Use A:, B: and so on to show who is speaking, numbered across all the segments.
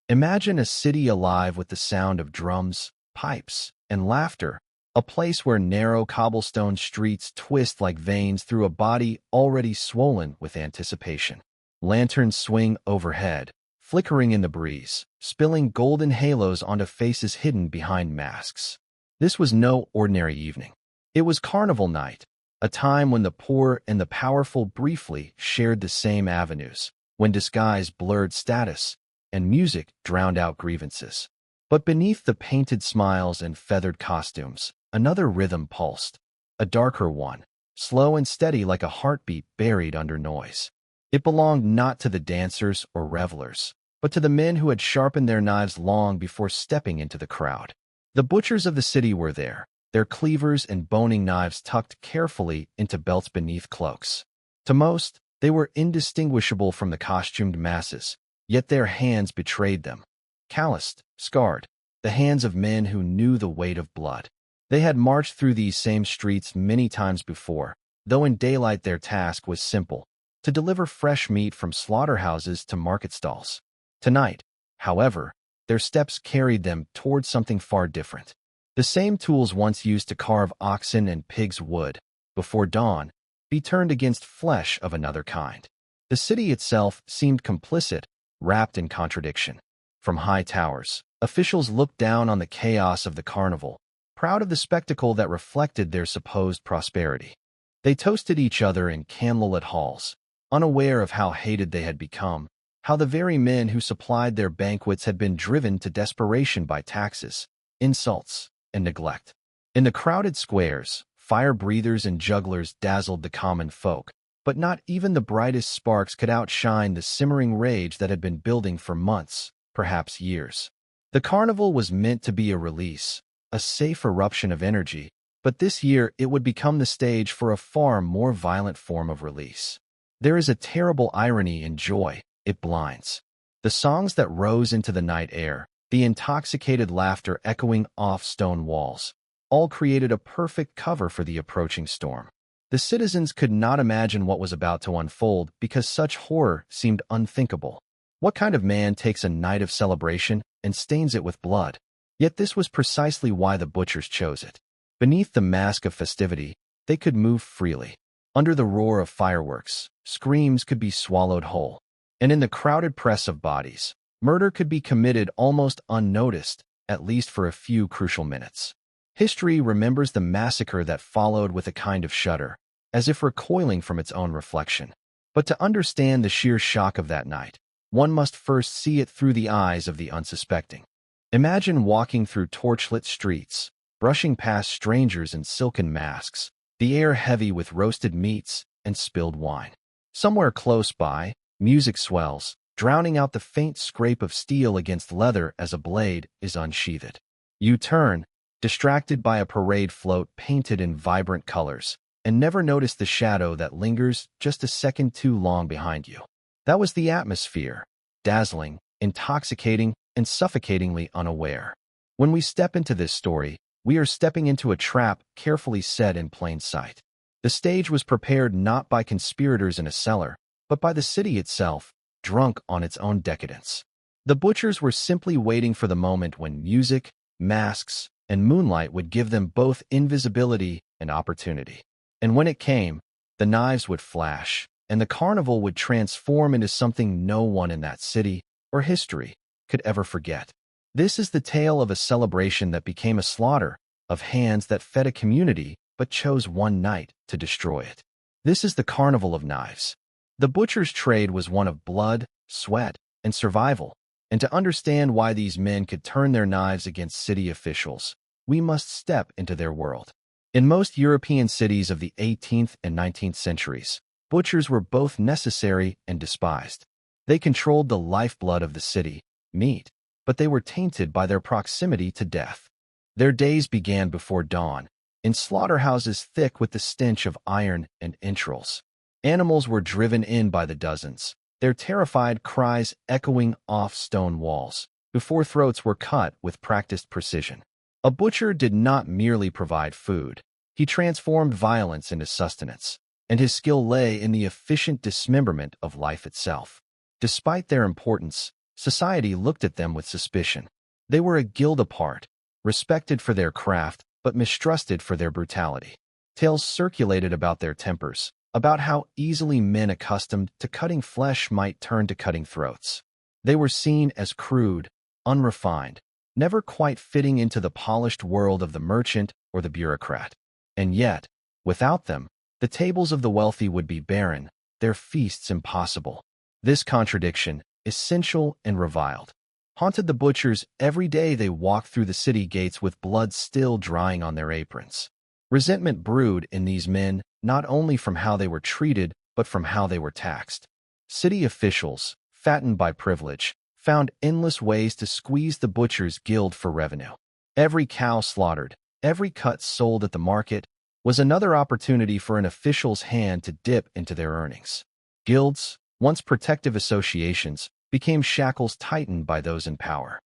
A: Imagine a city alive with the sound of drums, pipes, and laughter, a place where narrow cobblestone streets twist like veins through a body already swollen with anticipation. Lanterns swing overhead, flickering in the breeze, spilling golden halos onto faces hidden behind masks. This was no ordinary evening. It was Carnival night, a time when the poor and the powerful briefly shared the same avenues, when disguise blurred status and music drowned out grievances. But beneath the painted smiles and feathered costumes, another rhythm pulsed, a darker one, slow and steady like a heartbeat buried under noise. It belonged not to the dancers or revelers, but to the men who had sharpened their knives long before stepping into the crowd. The butchers of the city were there, their cleavers and boning knives tucked carefully into belts beneath cloaks. To most, they were indistinguishable from the costumed masses, yet their hands betrayed them. Calloused, scarred, the hands of men who knew the weight of blood. They had marched through these same streets many times before, though in daylight their task was simple, to deliver fresh meat from slaughterhouses to market stalls. Tonight, however, their steps carried them toward something far different. The same tools once used to carve oxen and pigs would, before dawn, be turned against flesh of another kind. The city itself seemed complicit, wrapped in contradiction. From high towers, officials looked down on the chaos of the carnival, proud of the spectacle that reflected their supposed prosperity. They toasted each other in candlelit halls, unaware of how hated they had become, how the very men who supplied their banquets had been driven to desperation by taxes, insults, and neglect. In the crowded squares, fire-breathers and jugglers dazzled the common folk, but not even the brightest sparks could outshine the simmering rage that had been building for months, perhaps years. The carnival was meant to be a release, a safe eruption of energy, but this year it would become the stage for a far more violent form of release. There is a terrible irony in joy. It blinds. The songs that rose into the night air, the intoxicated laughter echoing off stone walls, all created a perfect cover for the approaching storm. The citizens could not imagine what was about to unfold because such horror seemed unthinkable. What kind of man takes a night of celebration and stains it with blood? Yet this was precisely why the butchers chose it. Beneath the mask of festivity, they could move freely. Under the roar of fireworks, screams could be swallowed whole. And in the crowded press of bodies, murder could be committed almost unnoticed, at least for a few crucial minutes. History remembers the massacre that followed with a kind of shudder, as if recoiling from its own reflection. But to understand the sheer shock of that night, one must first see it through the eyes of the unsuspecting. Imagine walking through torchlit streets, brushing past strangers in silken masks, the air heavy with roasted meats and spilled wine. Somewhere close by, music swells, drowning out the faint scrape of steel against leather as a blade is unsheathed. You turn, distracted by a parade float painted in vibrant colors, and never notice the shadow that lingers just a second too long behind you. That was the atmosphere, dazzling, intoxicating, and suffocatingly unaware. When we step into this story, we are stepping into a trap carefully set in plain sight. The stage was prepared not by conspirators in a cellar, but by the city itself, drunk on its own decadence. The butchers were simply waiting for the moment when music, masks, and moonlight would give them both invisibility and opportunity. And when it came, the knives would flash, and the carnival would transform into something no one in that city or history could ever forget. This is the tale of a celebration that became a slaughter, of hands that fed a community but chose one night to destroy it. This is the Carnival of Knives. The butcher's trade was one of blood, sweat, and survival, and to understand why these men could turn their knives against city officials, we must step into their world. In most European cities of the 18th and 19th centuries, butchers were both necessary and despised. They controlled the lifeblood of the city, meat, but they were tainted by their proximity to death. Their days began before dawn, in slaughterhouses thick with the stench of iron and entrails. Animals were driven in by the dozens, their terrified cries echoing off stone walls, before throats were cut with practiced precision. A butcher did not merely provide food. He transformed violence into sustenance, and his skill lay in the efficient dismemberment of life itself. Despite their importance, Society looked at them with suspicion. They were a guild apart, respected for their craft, but mistrusted for their brutality. Tales circulated about their tempers, about how easily men accustomed to cutting flesh might turn to cutting throats. They were seen as crude, unrefined, never quite fitting into the polished world of the merchant or the bureaucrat. And yet, without them, the tables of the wealthy would be barren, their feasts impossible. This contradiction, essential and reviled, haunted the butchers every day they walked through the city gates with blood still drying on their aprons. Resentment brewed in these men not only from how they were treated, but from how they were taxed. City officials, fattened by privilege, found endless ways to squeeze the butchers' guild for revenue. Every cow slaughtered, every cut sold at the market, was another opportunity for an official's hand to dip into their earnings. Guilds, once protective associations, became shackles tightened by those in power.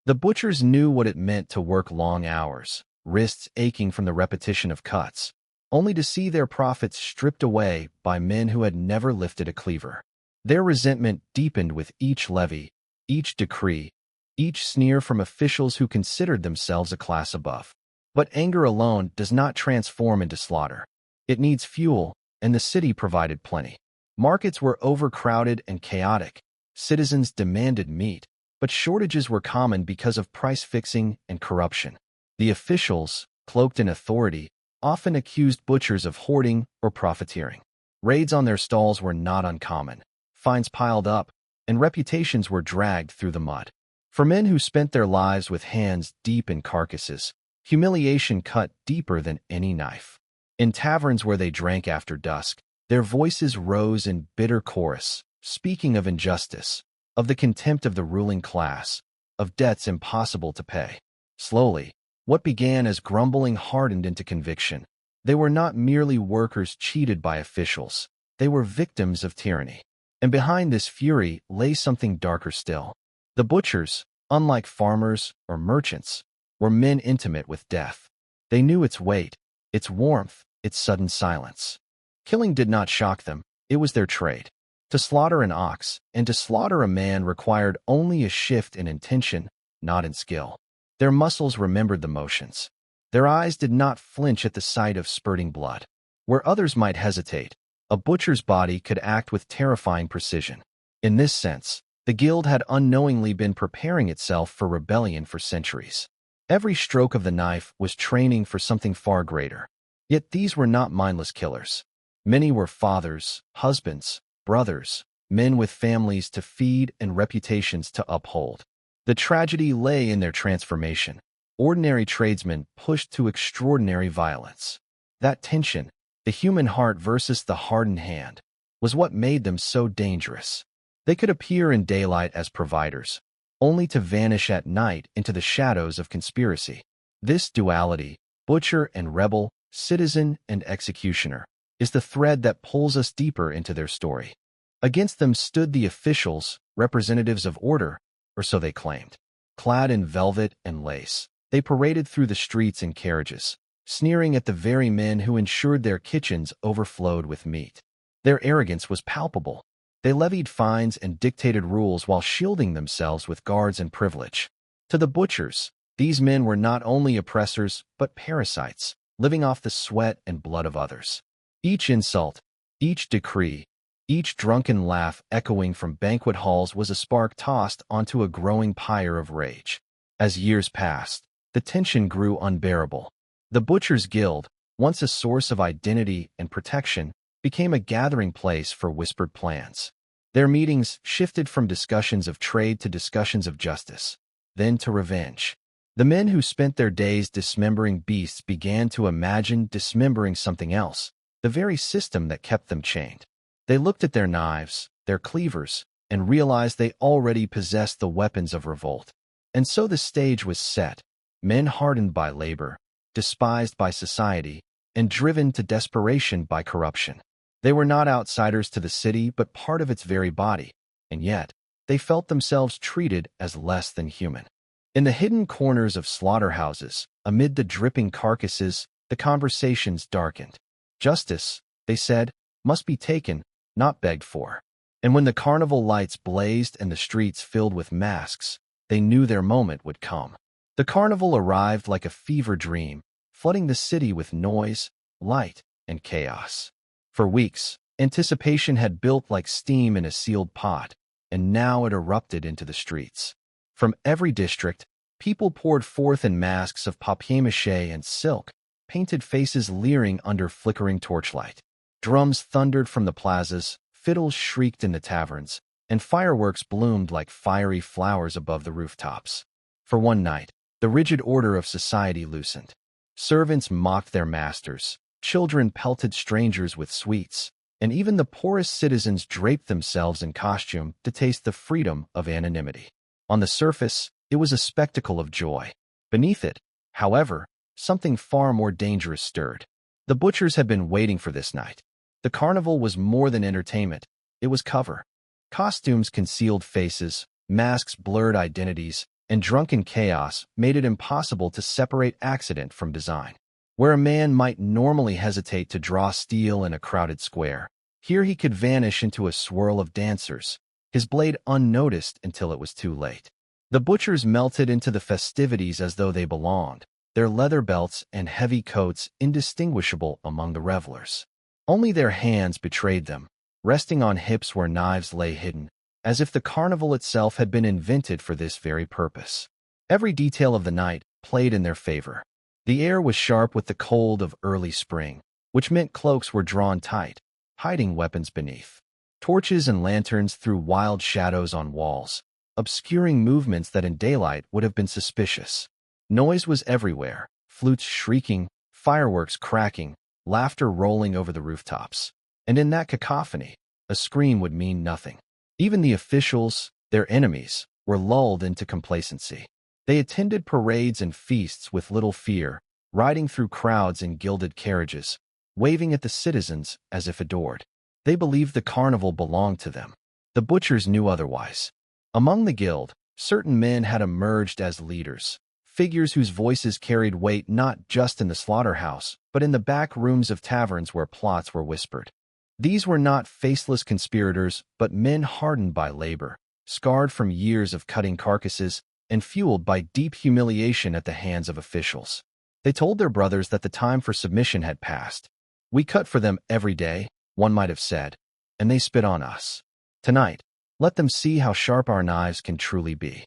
A: The butchers knew what it meant to work long hours, wrists aching from the repetition of cuts, only to see their profits stripped away by men who had never lifted a cleaver. Their resentment deepened with each levy, each decree, each sneer from officials who considered themselves a class above. But anger alone does not transform into slaughter. It needs fuel, and the city provided plenty. Markets were overcrowded and chaotic. Citizens demanded meat, but shortages were common because of price fixing and corruption. The officials, cloaked in authority, often accused butchers of hoarding or profiteering. Raids on their stalls were not uncommon. Fines piled up, and reputations were dragged through the mud. For men who spent their lives with hands deep in carcasses, humiliation cut deeper than any knife. In taverns where they drank after dusk, their voices rose in bitter chorus, speaking of injustice, of the contempt of the ruling class, of debts impossible to pay. Slowly, what began as grumbling hardened into conviction. They were not merely workers cheated by officials. They were victims of tyranny. And behind this fury lay something darker still. The butchers, unlike farmers or merchants, were men intimate with death. They knew its weight, its warmth, its sudden silence. Killing did not shock them. It was their trade. To slaughter an ox and to slaughter a man required only a shift in intention, not in skill. Their muscles remembered the motions. Their eyes did not flinch at the sight of spurting blood. Where others might hesitate, a butcher's body could act with terrifying precision. In this sense, the guild had unknowingly been preparing itself for rebellion for centuries. Every stroke of the knife was training for something far greater. Yet these were not mindless killers. Many were fathers, husbands, brothers, men with families to feed and reputations to uphold. The tragedy lay in their transformation. Ordinary tradesmen pushed to extraordinary violence. That tension, the human heart versus the hardened hand, was what made them so dangerous. They could appear in daylight as providers, only to vanish at night into the shadows of conspiracy. This duality, butcher and rebel, citizen and executioner, is the thread that pulls us deeper into their story. Against them stood the officials, representatives of order, or so they claimed. Clad in velvet and lace, they paraded through the streets in carriages, sneering at the very men who ensured their kitchens overflowed with meat. Their arrogance was palpable. They levied fines and dictated rules while shielding themselves with guards and privilege. To the butchers, these men were not only oppressors, but parasites, living off the sweat and blood of others. Each insult, each decree, each drunken laugh echoing from banquet halls was a spark tossed onto a growing pyre of rage. As years passed, the tension grew unbearable. The Butchers' Guild, once a source of identity and protection, became a gathering place for whispered plans. Their meetings shifted from discussions of trade to discussions of justice, then to revenge. The men who spent their days dismembering beasts began to imagine dismembering something else, the very system that kept them chained. They looked at their knives, their cleavers, and realized they already possessed the weapons of revolt. And so the stage was set, men hardened by labor, despised by society, and driven to desperation by corruption. They were not outsiders to the city, but part of its very body, and yet they felt themselves treated as less than human. In the hidden corners of slaughterhouses, amid the dripping carcasses, the conversations darkened. Justice, they said, must be taken, not begged for. And when the carnival lights blazed and the streets filled with masks, they knew their moment would come. The carnival arrived like a fever dream, flooding the city with noise, light, and chaos. For weeks, anticipation had built like steam in a sealed pot, and now it erupted into the streets. From every district, people poured forth in masks of papier-mâché and silk, painted faces leering under flickering torchlight. Drums thundered from the plazas, fiddles shrieked in the taverns, and fireworks bloomed like fiery flowers above the rooftops. For one night, the rigid order of society loosened. Servants mocked their masters, children pelted strangers with sweets, and even the poorest citizens draped themselves in costume to taste the freedom of anonymity. On the surface, it was a spectacle of joy. Beneath it, however, something far more dangerous stirred. The butchers had been waiting for this night. The carnival was more than entertainment. It was cover. Costumes concealed faces, masks blurred identities, and drunken chaos made it impossible to separate accident from design. Where a man might normally hesitate to draw steel in a crowded square, here he could vanish into a swirl of dancers, his blade unnoticed until it was too late. The butchers melted into the festivities as though they belonged, their leather belts and heavy coats indistinguishable among the revelers. Only their hands betrayed them, resting on hips where knives lay hidden, as if the carnival itself had been invented for this very purpose. Every detail of the night played in their favor. The air was sharp with the cold of early spring, which meant cloaks were drawn tight, hiding weapons beneath. Torches and lanterns threw wild shadows on walls, obscuring movements that in daylight would have been suspicious. Noise was everywhere, flutes shrieking, fireworks cracking, laughter rolling over the rooftops. And in that cacophony, a scream would mean nothing. Even the officials, their enemies, were lulled into complacency. They attended parades and feasts with little fear, riding through crowds in gilded carriages, waving at the citizens as if adored. They believed the carnival belonged to them. The butchers knew otherwise. Among the guild, certain men had emerged as leaders, figures whose voices carried weight not just in the slaughterhouse, but in the back rooms of taverns where plots were whispered. These were not faceless conspirators, but men hardened by labor, scarred from years of cutting carcasses, and fueled by deep humiliation at the hands of officials. They told their brothers that the time for submission had passed. "We cut for them every day," one might have said, "and they spit on us. Tonight, let them see how sharp our knives can truly be."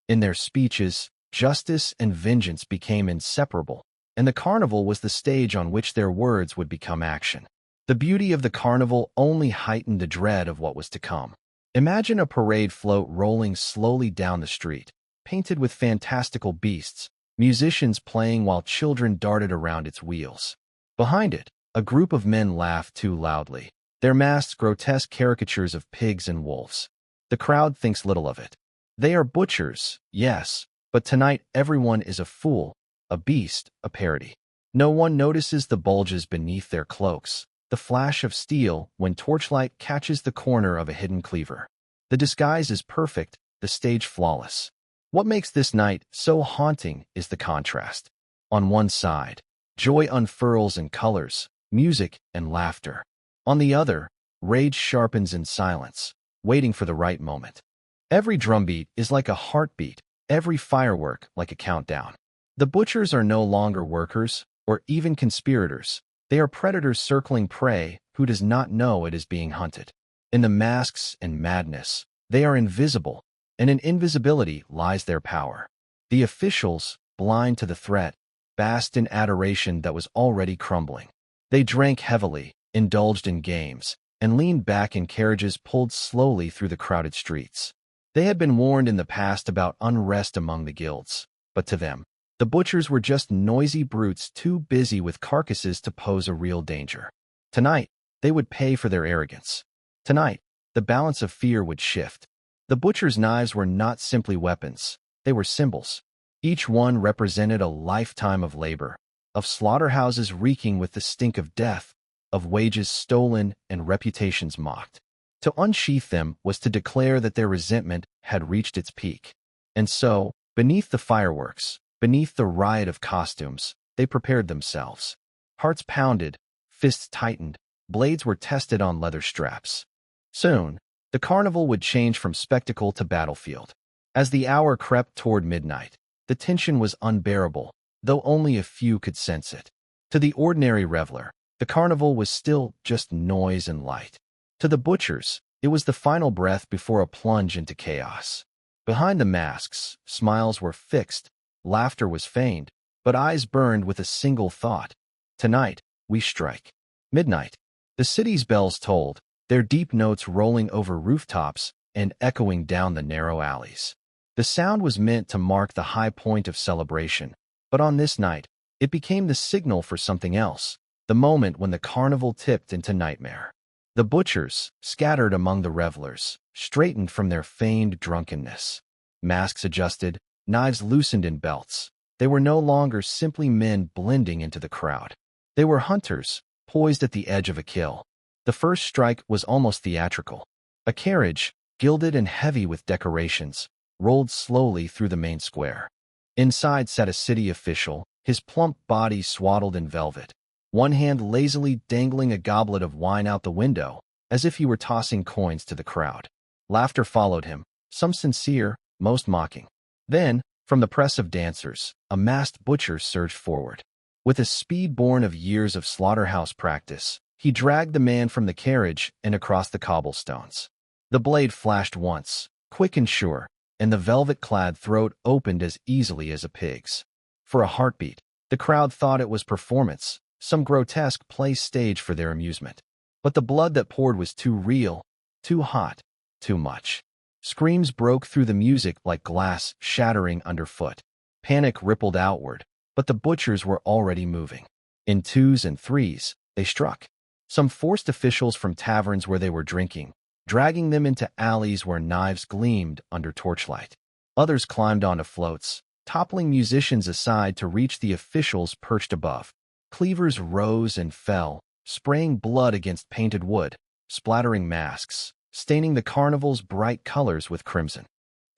A: In their speeches, justice and vengeance became inseparable, and the carnival was the stage on which their words would become action. The beauty of the carnival only heightened the dread of what was to come. Imagine a parade float rolling slowly down the street, painted with fantastical beasts, musicians playing while children darted around its wheels. Behind it, a group of men laughed too loudly, their masks grotesque caricatures of pigs and wolves. The crowd thinks little of it. They are butchers, yes, but tonight everyone is a fool, a beast, a parody. No one notices the bulges beneath their cloaks, the flash of steel when torchlight catches the corner of a hidden cleaver. The disguise is perfect, the stage flawless. What makes this night so haunting is the contrast. On one side, joy unfurls in colors, music, and laughter. On the other, rage sharpens in silence, waiting for the right moment. Every drumbeat is like a heartbeat, every firework like a countdown. The butchers are no longer workers, or even conspirators. They are predators circling prey who does not know it is being hunted. In the masks and madness, they are invisible, and in invisibility lies their power. The officials, blind to the threat, basked in adoration that was already crumbling. They drank heavily, indulged in games, and leaned back in carriages pulled slowly through the crowded streets. They had been warned in the past about unrest among the guilds, but to them, the butchers were just noisy brutes too busy with carcasses to pose a real danger. Tonight, they would pay for their arrogance. Tonight, the balance of fear would shift. The butchers' knives were not simply weapons, they were symbols. Each one represented a lifetime of labor, of slaughterhouses reeking with the stink of death, of wages stolen and reputations mocked. To unsheath them was to declare that their resentment had reached its peak. And so, beneath the fireworks, beneath the riot of costumes, they prepared themselves. Hearts pounded, fists tightened, blades were tested on leather straps. Soon, the The carnival would change from spectacle to battlefield. As the hour crept toward midnight, the tension was unbearable, though only a few could sense it. To the ordinary reveler, the carnival was still just noise and light. To the butchers, it was the final breath before a plunge into chaos. Behind the masks, smiles were fixed, laughter was feigned, but eyes burned with a single thought. Tonight, we strike. Midnight. The city's bells tolled, their deep notes rolling over rooftops and echoing down the narrow alleys. The sound was meant to mark the high point of celebration, but on this night, it became the signal for something else, the moment when the carnival tipped into nightmare. The butchers, scattered among the revelers, straightened from their feigned drunkenness. Masks adjusted, knives loosened in belts. They were no longer simply men blending into the crowd. They were hunters, poised at the edge of a kill. The first strike was almost theatrical. A carriage, gilded and heavy with decorations, rolled slowly through the main square. Inside sat a city official, his plump body swaddled in velvet, one hand lazily dangling a goblet of wine out the window, as if he were tossing coins to the crowd. Laughter followed him, some sincere, most mocking. Then, from the press of dancers, a masked butcher surged forward. With a speed born of years of slaughterhouse practice, he dragged the man from the carriage and across the cobblestones. The blade flashed once, quick and sure, and the velvet-clad throat opened as easily as a pig's. For a heartbeat, the crowd thought it was performance, some grotesque play stage for their amusement. But the blood that poured was too real, too hot, too much. Screams broke through the music like glass shattering underfoot. Panic rippled outward, but the butchers were already moving. In twos and threes, they struck. Some forced officials from taverns where they were drinking, dragging them into alleys where knives gleamed under torchlight. Others climbed onto floats, toppling musicians aside to reach the officials perched above. Cleavers rose and fell, spraying blood against painted wood, splattering masks, staining the carnival's bright colors with crimson.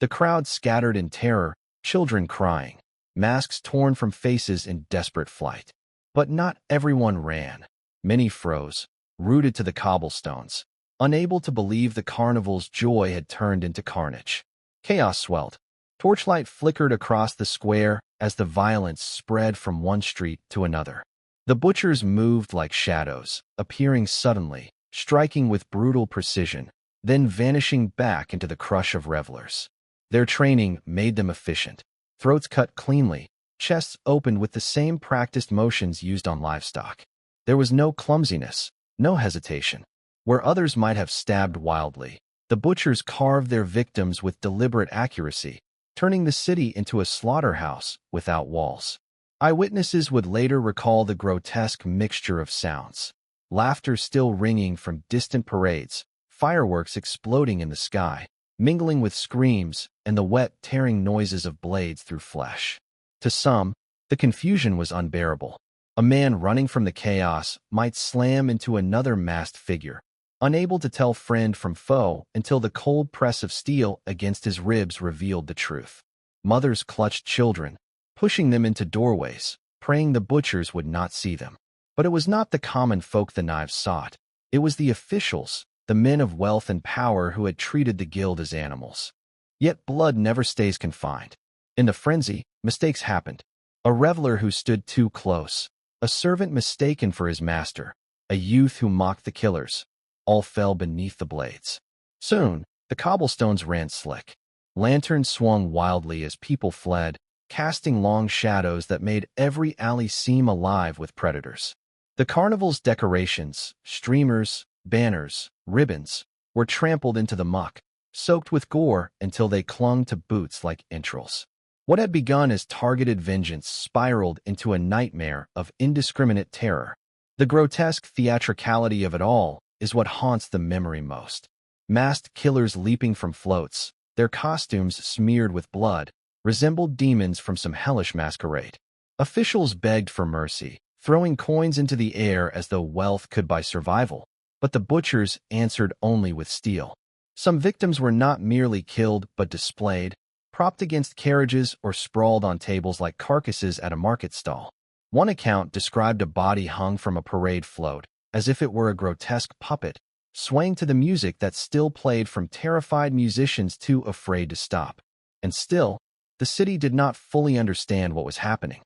A: The crowd scattered in terror, children crying, masks torn from faces in desperate flight. But not everyone ran. Many froze, rooted to the cobblestones, unable to believe the carnival's joy had turned into carnage. Chaos swelled. Torchlight flickered across the square as the violence spread from one street to another. The butchers moved like shadows, appearing suddenly, striking with brutal precision, then vanishing back into the crush of revelers. Their training made them efficient. Throats cut cleanly, chests opened with the same practiced motions used on livestock. There was no clumsiness, no hesitation. Where others might have stabbed wildly, the butchers carved their victims with deliberate accuracy, turning the city into a slaughterhouse without walls. Eyewitnesses would later recall the grotesque mixture of sounds. Laughter still ringing from distant parades, fireworks exploding in the sky, mingling with screams and the wet, tearing noises of blades through flesh. To some, the confusion was unbearable. A man running from the chaos might slam into another masked figure, unable to tell friend from foe until the cold press of steel against his ribs revealed the truth. Mothers clutched children, pushing them into doorways, praying the butchers would not see them. But it was not the common folk the knives sought. It was the officials, the men of wealth and power who had treated the guild as animals. Yet blood never stays confined. In the frenzy, mistakes happened. A reveler who stood too close, a servant mistaken for his master, a youth who mocked the killers, all fell beneath the blades. Soon, the cobblestones ran slick. Lanterns swung wildly as people fled, casting long shadows that made every alley seem alive with predators. The carnival's decorations, streamers, banners, ribbons, were trampled into the muck, soaked with gore until they clung to boots like entrails. What had begun as targeted vengeance spiraled into a nightmare of indiscriminate terror. The grotesque theatricality of it all is what haunts the memory most. Masked killers leaping from floats, their costumes smeared with blood, resembled demons from some hellish masquerade. Officials begged for mercy, throwing coins into the air as though wealth could buy survival, but the butchers answered only with steel. Some victims were not merely killed but displayed, propped against carriages or sprawled on tables like carcasses at a market stall. One account described a body hung from a parade float, as if it were a grotesque puppet, swaying to the music that still played from terrified musicians too afraid to stop. And still, the city did not fully understand what was happening.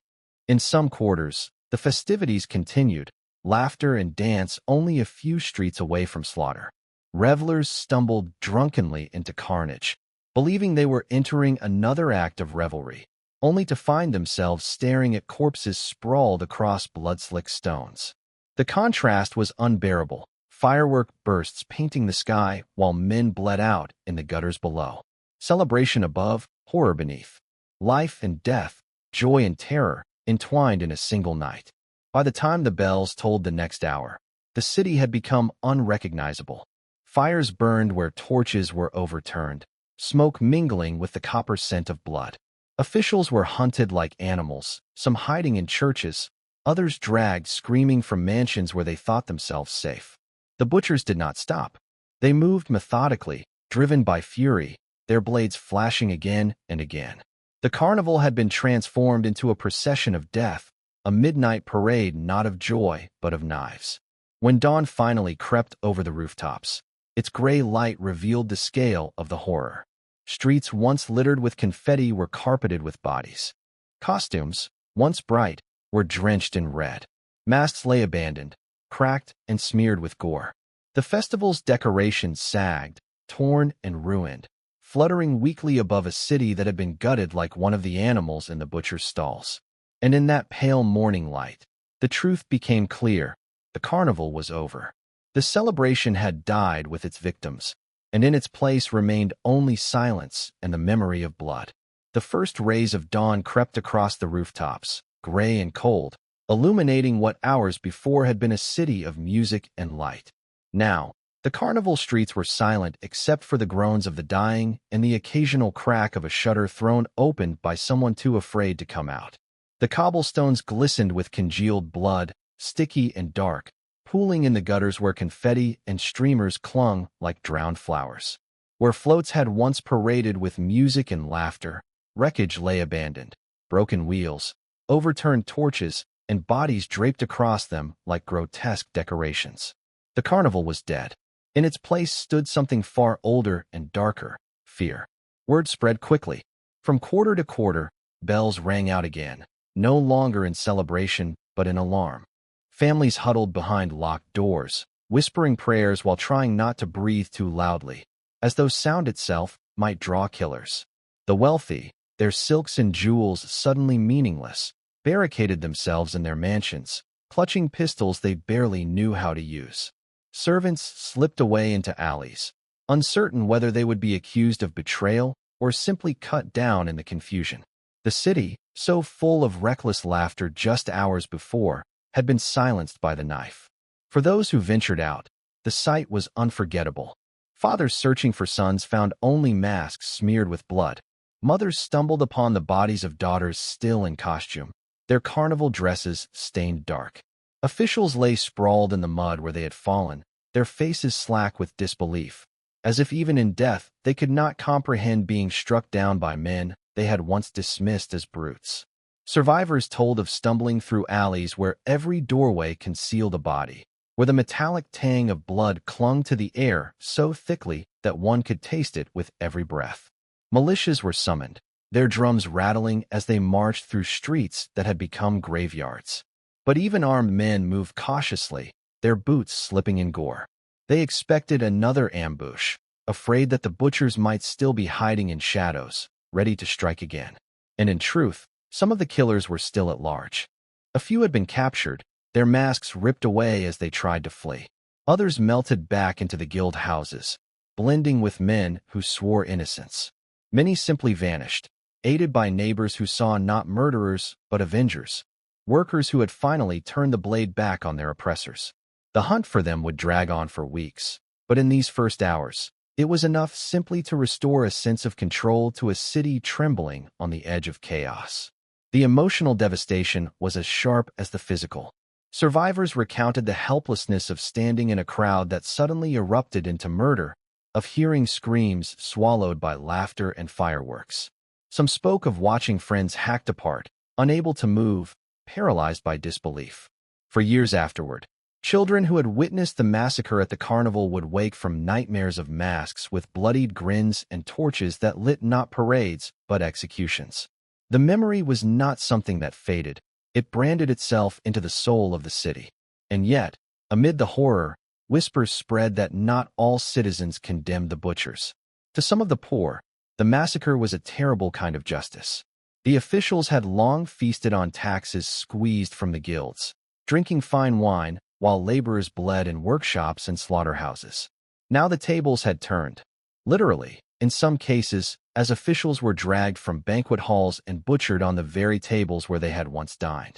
A: In some quarters, the festivities continued, laughter and dance only a few streets away from slaughter. Revelers stumbled drunkenly into carnage, believing they were entering another act of revelry, only to find themselves staring at corpses sprawled across blood-slick stones. The contrast was unbearable, firework bursts painting the sky while men bled out in the gutters below. Celebration above, horror beneath. Life and death, joy and terror, entwined in a single night. By the time the bells tolled the next hour, the city had become unrecognizable. Fires burned where torches were overturned, smoke mingling with the copper scent of blood. Officials were hunted like animals, some hiding in churches, others dragged screaming from mansions where they thought themselves safe. The butchers did not stop. They moved methodically, driven by fury, their blades flashing again and again. The carnival had been transformed into a procession of death, a midnight parade not of joy but of knives. When dawn finally crept over the rooftops, its gray light revealed the scale of the horror. Streets once littered with confetti were carpeted with bodies. Costumes, once bright, were drenched in red. Masks lay abandoned, cracked and smeared with gore. The festival's decorations sagged, torn and ruined, fluttering weakly above a city that had been gutted like one of the animals in the butcher's stalls. And in that pale morning light, the truth became clear. The carnival was over. The celebration had died with its victims, and in its place remained only silence and the memory of blood. The first rays of dawn crept across the rooftops, gray and cold, illuminating what hours before had been a city of music and light. Now, the carnival streets were silent except for the groans of the dying and the occasional crack of a shutter thrown open by someone too afraid to come out. The cobblestones glistened with congealed blood, sticky and dark, pooling in the gutters where confetti and streamers clung like drowned flowers. Where floats had once paraded with music and laughter, wreckage lay abandoned, broken wheels, overturned torches, and bodies draped across them like grotesque decorations. The carnival was dead. In its place stood something far older and darker, fear. Word spread quickly. From quarter to quarter, bells rang out again, no longer in celebration but in alarm. Families huddled behind locked doors, whispering prayers while trying not to breathe too loudly, as though sound itself might draw killers. The wealthy, their silks and jewels suddenly meaningless, barricaded themselves in their mansions, clutching pistols they barely knew how to use. Servants slipped away into alleys, uncertain whether they would be accused of betrayal or simply cut down in the confusion. The city, so full of reckless laughter just hours before, had been silenced by the knife. For those who ventured out, the sight was unforgettable. Fathers searching for sons found only masks smeared with blood. Mothers stumbled upon the bodies of daughters still in costume, their carnival dresses stained dark. Officials lay sprawled in the mud where they had fallen, their faces slack with disbelief, as if even in death they could not comprehend being struck down by men they had once dismissed as brutes. Survivors told of stumbling through alleys where every doorway concealed a body, where the metallic tang of blood clung to the air so thickly that one could taste it with every breath. Militias were summoned, their drums rattling as they marched through streets that had become graveyards. But even armed men moved cautiously, their boots slipping in gore. They expected another ambush, afraid that the butchers might still be hiding in shadows, ready to strike again. And in truth, some of the killers were still at large. A few had been captured, their masks ripped away as they tried to flee. Others melted back into the guild houses, blending with men who swore innocence. Many simply vanished, aided by neighbors who saw not murderers but avengers, workers who had finally turned the blade back on their oppressors. The hunt for them would drag on for weeks, but in these first hours, it was enough simply to restore a sense of control to a city trembling on the edge of chaos. The emotional devastation was as sharp as the physical. Survivors recounted the helplessness of standing in a crowd that suddenly erupted into murder, of hearing screams swallowed by laughter and fireworks. Some spoke of watching friends hacked apart, unable to move, paralyzed by disbelief. For years afterward, Children who had witnessed the massacre at the carnival would wake from nightmares of masks with bloodied grins and torches that lit not parades, but executions. The memory was not something that faded. It branded itself into the soul of the city. And yet, amid the horror, whispers spread that not all citizens condemned the butchers. To some of the poor, the massacre was a terrible kind of justice. The officials had long feasted on taxes squeezed from the guilds, drinking fine wine, while laborers bled in workshops and slaughterhouses. Now the tables had turned. Literally, in some cases, as officials were dragged from banquet halls and butchered on the very tables where they had once dined.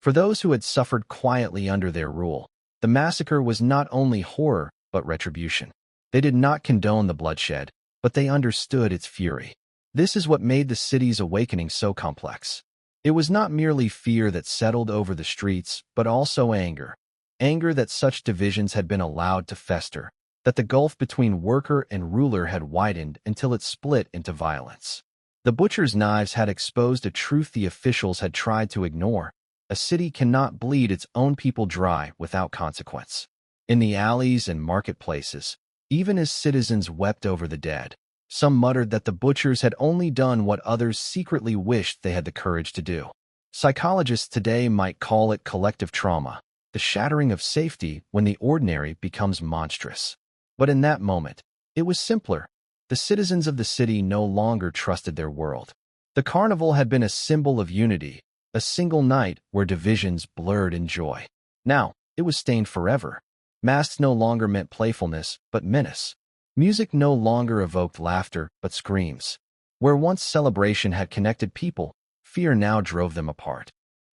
A: For those who had suffered quietly under their rule, the massacre was not only horror, but retribution. They did not condone the bloodshed, but they understood its fury. This is what made the city's awakening so complex. It was not merely fear that settled over the streets, but also anger. Anger that such divisions had been allowed to fester, that the gulf between worker and ruler had widened until it split into violence. The butcher's knives had exposed a truth the officials had tried to ignore. A city cannot bleed its own people dry without consequence. In the alleys and marketplaces, even as citizens wept over the dead, some muttered that the butchers had only done what others secretly wished they had the courage to do. Psychologists today might call it collective trauma, the shattering of safety when the ordinary becomes monstrous. But in that moment, it was simpler. The citizens of the city no longer trusted their world. The carnival had been a symbol of unity, a single night where divisions blurred in joy. Now, it was stained forever. Masks no longer meant playfulness, but menace. Music no longer evoked laughter, but screams. Where once celebration had connected people, fear now drove them apart.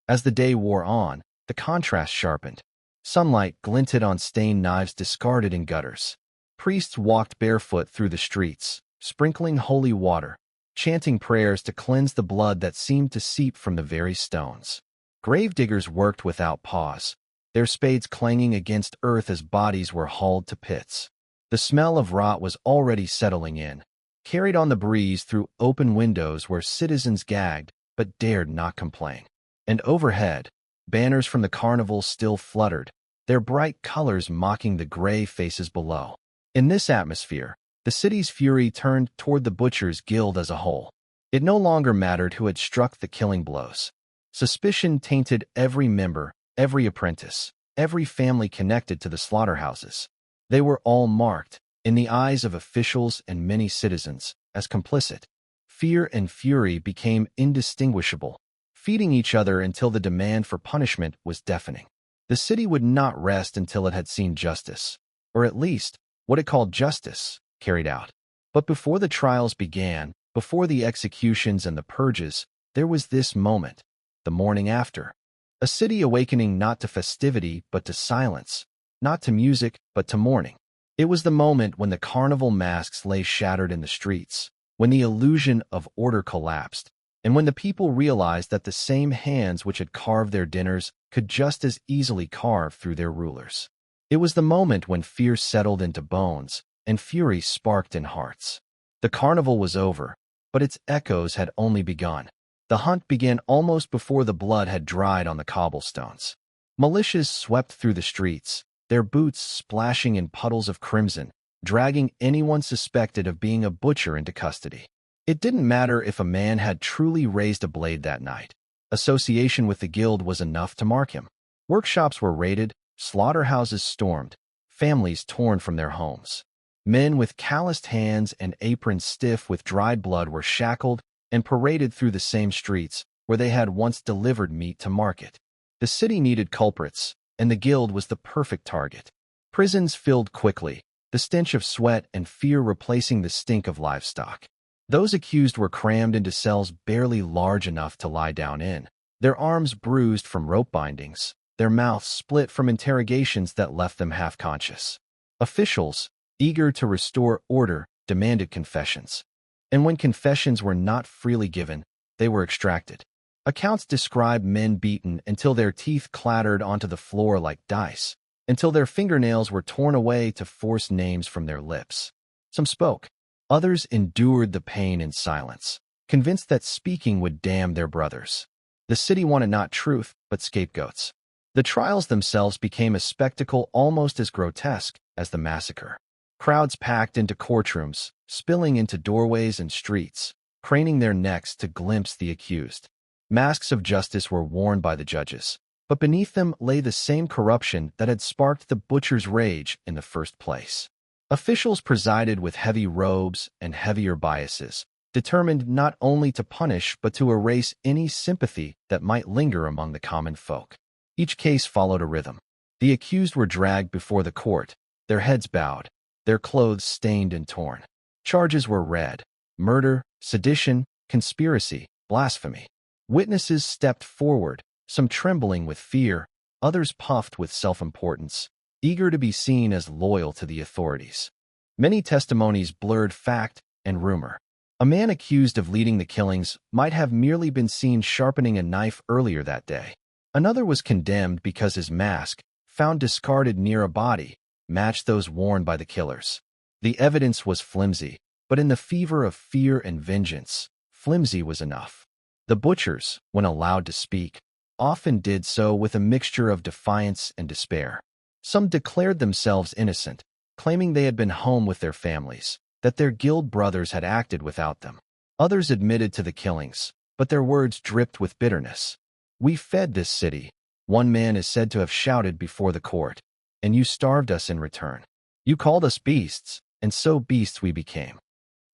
A: As the day wore on, the contrast sharpened. Sunlight glinted on stained knives discarded in gutters. Priests walked barefoot through the streets, sprinkling holy water, chanting prayers to cleanse the blood that seemed to seep from the very stones. Gravediggers worked without pause, their spades clanging against earth as bodies were hauled to pits. The smell of rot was already settling in, carried on the breeze through open windows where citizens gagged but dared not complain. And overhead, banners from the carnival still fluttered, their bright colors mocking the gray faces below. In this atmosphere, the city's fury turned toward the Butchers' Guild as a whole. It no longer mattered who had struck the killing blows. Suspicion tainted every member, every apprentice, every family connected to the slaughterhouses. They were all marked, in the eyes of officials and many citizens, as complicit. Fear and fury became indistinguishable, feeding each other until the demand for punishment was deafening. The city would not rest until it had seen justice, or at least, what it called justice, carried out. But before the trials began, before the executions and the purges, there was this moment, the morning after. A city awakening not to festivity but to silence, not to music but to mourning. It was the moment when the carnival masks lay shattered in the streets, when the illusion of order collapsed, and when the people realized that the same hands which had carved their dinners could just as easily carve through their rulers. It was the moment when fear settled into bones and fury sparked in hearts. The carnival was over, but its echoes had only begun. The hunt began almost before the blood had dried on the cobblestones. Militias swept through the streets, their boots splashing in puddles of crimson, dragging anyone suspected of being a butcher into custody. It didn't matter if a man had truly raised a blade that night. Association with the guild was enough to mark him. Workshops were raided, slaughterhouses stormed, families torn from their homes. Men with calloused hands and aprons stiff with dried blood were shackled and paraded through the same streets where they had once delivered meat to market. The city needed culprits, and the guild was the perfect target. Prisons filled quickly, the stench of sweat and fear replacing the stink of livestock. Those accused were crammed into cells barely large enough to lie down in, their arms bruised from rope bindings, their mouths split from interrogations that left them half-conscious. Officials, eager to restore order, demanded confessions. And when confessions were not freely given, they were extracted. Accounts describe men beaten until their teeth clattered onto the floor like dice, until their fingernails were torn away to force names from their lips. Some spoke. Others endured the pain in silence, convinced that speaking would damn their brothers. The city wanted not truth, but scapegoats. The trials themselves became a spectacle almost as grotesque as the massacre. Crowds packed into courtrooms, spilling into doorways and streets, craning their necks to glimpse the accused. Masks of justice were worn by the judges, but beneath them lay the same corruption that had sparked the butcher's rage in the first place. Officials presided with heavy robes and heavier biases, determined not only to punish but to erase any sympathy that might linger among the common folk. Each case followed a rhythm. The accused were dragged before the court, their heads bowed, their clothes stained and torn. Charges were read: murder, sedition, conspiracy, blasphemy. Witnesses stepped forward, some trembling with fear, others puffed with self-importance, eager to be seen as loyal to the authorities. Many testimonies blurred fact and rumor. A man accused of leading the killings might have merely been seen sharpening a knife earlier that day. Another was condemned because his mask, found discarded near a body, matched those worn by the killers. The evidence was flimsy, but in the fever of fear and vengeance, flimsy was enough. The butchers, when allowed to speak, often did so with a mixture of defiance and despair. Some declared themselves innocent, claiming they had been home with their families, that their guild brothers had acted without them. Others admitted to the killings, but their words dripped with bitterness. "We fed this city," one man is said to have shouted before the court, "and you starved us in return. You called us beasts, and so beasts we became."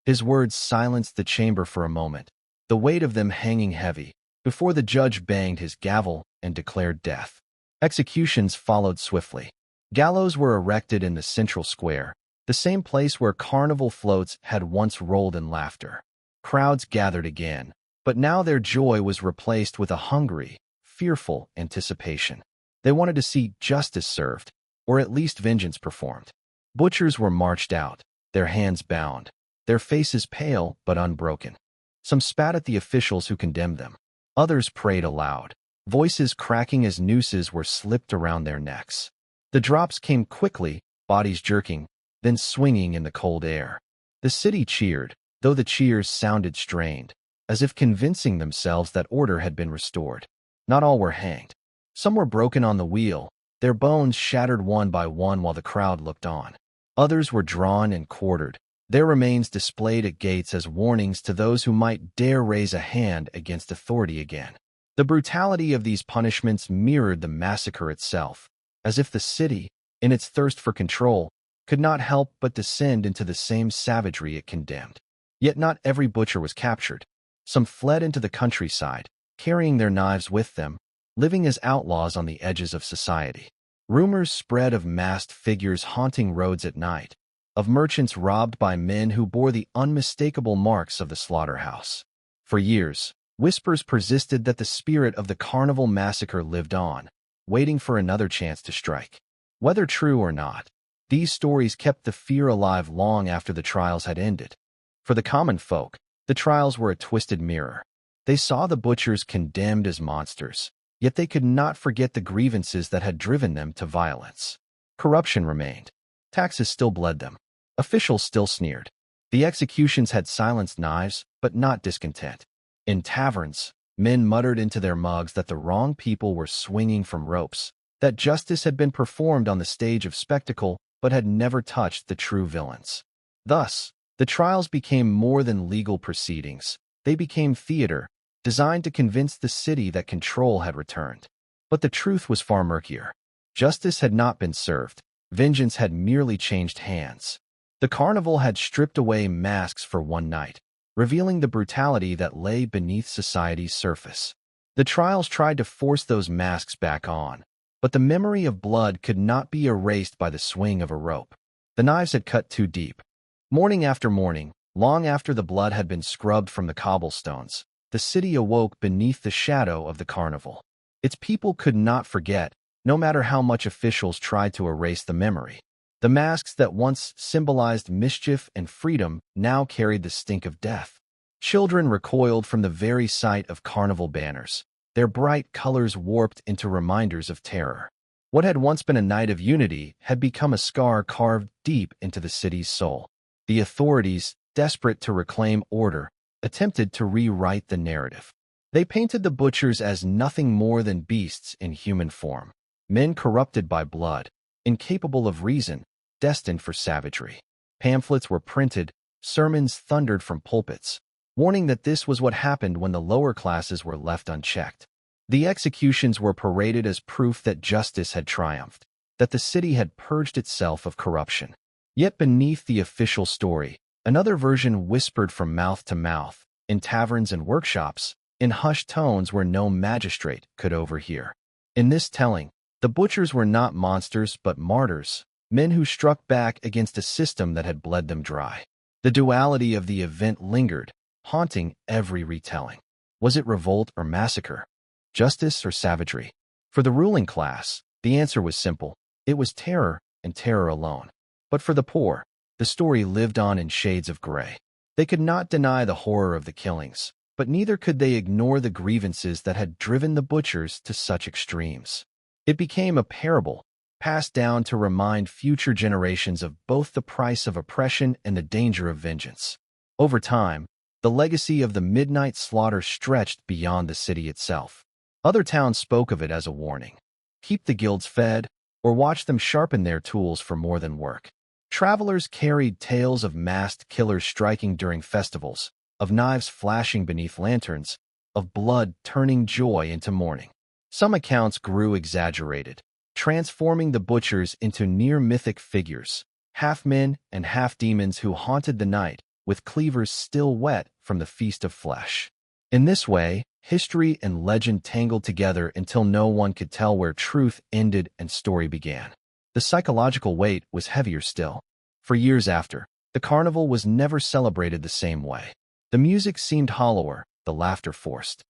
A: His words silenced the chamber for a moment, the weight of them hanging heavy, before the judge banged his gavel and declared death. Executions followed swiftly. Gallows were erected in the central square, the same place where carnival floats had once rolled in laughter. Crowds gathered again, but now their joy was replaced with a hungry, fearful anticipation. They wanted to see justice served, or at least vengeance performed. Butchers were marched out, their hands bound, their faces pale but unbroken. Some spat at the officials who condemned them. Others prayed aloud, voices cracking as nooses were slipped around their necks. The drops came quickly, bodies jerking, then swinging in the cold air. The city cheered, though the cheers sounded strained, as if convincing themselves that order had been restored. Not all were hanged. Some were broken on the wheel, their bones shattered one by one while the crowd looked on. Others were drawn and quartered, their remains displayed at gates as warnings to those who might dare raise a hand against authority again. The brutality of these punishments mirrored the massacre itself, as if the city, in its thirst for control, could not help but descend into the same savagery it condemned. Yet not every butcher was captured. Some fled into the countryside, carrying their knives with them, living as outlaws on the edges of society. Rumors spread of masked figures haunting roads at night, of merchants robbed by men who bore the unmistakable marks of the slaughterhouse. For years, whispers persisted that the spirit of the Carnival massacre lived on, waiting for another chance to strike. Whether true or not, these stories kept the fear alive long after the trials had ended. For the common folk, the trials were a twisted mirror. They saw the butchers condemned as monsters, yet they could not forget the grievances that had driven them to violence. Corruption remained. Taxes still bled them. Officials still sneered. The executions had silenced knives, but not discontent. In taverns, men muttered into their mugs that the wrong people were swinging from ropes, that justice had been performed on the stage of spectacle but had never touched the true villains. Thus, the trials became more than legal proceedings. They became theater, designed to convince the city that control had returned. But the truth was far murkier. Justice had not been served. Vengeance had merely changed hands. The carnival had stripped away masks for one night, revealing the brutality that lay beneath society's surface. The trials tried to force those masks back on, but the memory of blood could not be erased by the swing of a rope. The knives had cut too deep. Morning after morning, long after the blood had been scrubbed from the cobblestones, the city awoke beneath the shadow of the carnival. Its people could not forget, no matter how much officials tried to erase the memory. The masks that once symbolized mischief and freedom now carried the stink of death. Children recoiled from the very sight of carnival banners, their bright colors warped into reminders of terror. What had once been a night of unity had become a scar carved deep into the city's soul. The authorities, desperate to reclaim order, attempted to rewrite the narrative. They painted the butchers as nothing more than beasts in human form. men corrupted by blood, incapable of reason, destined for savagery. Pamphlets were printed, sermons thundered from pulpits, warning that this was what happened when the lower classes were left unchecked. The executions were paraded as proof that justice had triumphed, that the city had purged itself of corruption. Yet beneath the official story, another version whispered from mouth to mouth, in taverns and workshops, in hushed tones where no magistrate could overhear. In this telling, the butchers were not monsters but martyrs, men who struck back against a system that had bled them dry. The duality of the event lingered, haunting every retelling. Was it revolt or massacre? Justice or savagery? For the ruling class, the answer was simple. It was terror, and terror alone. But for the poor, the story lived on in shades of gray. They could not deny the horror of the killings, but neither could they ignore the grievances that had driven the butchers to such extremes. It became a parable, passed down to remind future generations of both the price of oppression and the danger of vengeance. Over time, the legacy of the midnight slaughter stretched beyond the city itself. Other towns spoke of it as a warning. Keep the guilds fed, or watch them sharpen their tools for more than work. Travelers carried tales of masked killers striking during festivals, of knives flashing beneath lanterns, of blood turning joy into mourning. Some accounts grew exaggerated, transforming the butchers into near-mythic figures, half men and half demons who haunted the night, with cleavers still wet from the feast of flesh. In this way, history and legend tangled together until no one could tell where truth ended and story began. The psychological weight was heavier still. For years after, the carnival was never celebrated the same way. The music seemed hollower, the laughter forced.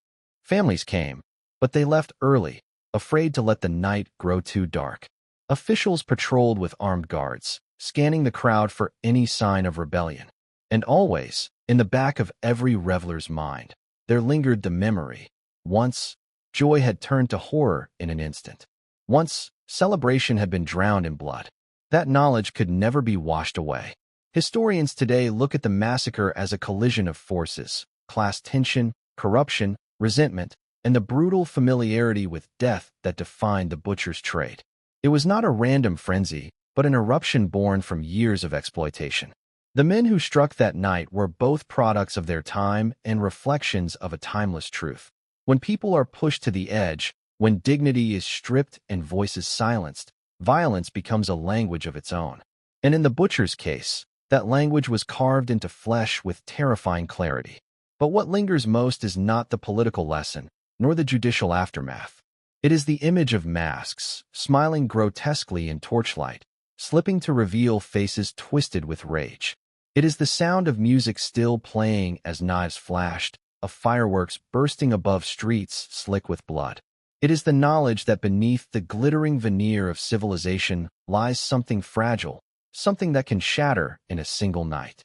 A: Families came, but they left early, afraid to let the night grow too dark. Officials patrolled with armed guards, scanning the crowd for any sign of rebellion. And always, in the back of every reveler's mind, there lingered the memory. Once, joy had turned to horror in an instant. Once, celebration had been drowned in blood. That knowledge could never be washed away. Historians today look at the massacre as a collision of forces: class tension, corruption, resentment, and the brutal familiarity with death that defined the butcher's trade. It was not a random frenzy, but an eruption born from years of exploitation. The men who struck that night were both products of their time and reflections of a timeless truth. When people are pushed to the edge, when dignity is stripped and voices silenced, violence becomes a language of its own. And in the butcher's case, that language was carved into flesh with terrifying clarity. But what lingers most is not the political lesson, nor the judicial aftermath. It is the image of masks, smiling grotesquely in torchlight, slipping to reveal faces twisted with rage. It is the sound of music still playing as knives flashed, of fireworks bursting above streets slick with blood. It is the knowledge that beneath the glittering veneer of civilization lies something fragile, something that can shatter in a single night.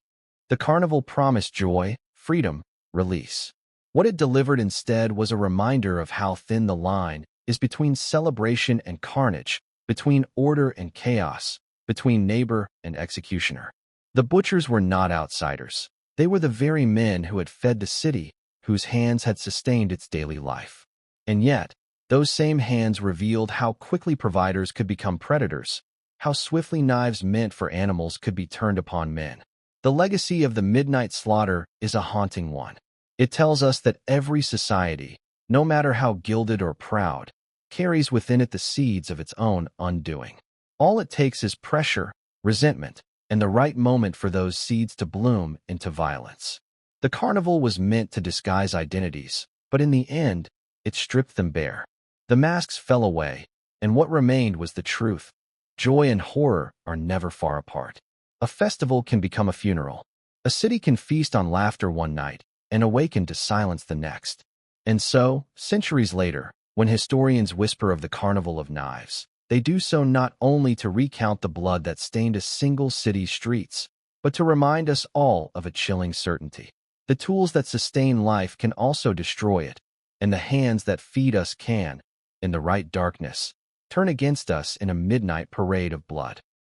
A: The carnival promised joy, freedom, release. What it delivered instead was a reminder of how thin the line is between celebration and carnage, between order and chaos, between neighbor and executioner. The butchers were not outsiders. They were the very men who had fed the city, whose hands had sustained its daily life. And yet, those same hands revealed how quickly providers could become predators, how swiftly knives meant for animals could be turned upon men. The legacy of the midnight slaughter is a haunting one. It tells us that every society, no matter how gilded or proud, carries within it the seeds of its own undoing. All it takes is pressure, resentment, and the right moment for those seeds to bloom into violence. The carnival was meant to disguise identities, but in the end, it stripped them bare. The masks fell away, and what remained was the truth. Joy and horror are never far apart. A festival can become a funeral. A city can feast on laughter one night and awaken to silence the next. And so, centuries later, when historians whisper of the Carnival of Knives, they do so not only to recount the blood that stained a single city's streets, but to remind us all of a chilling certainty. The tools that sustain life can also destroy it, and the hands that feed us can, in the right darkness, turn against us in a midnight parade of blood.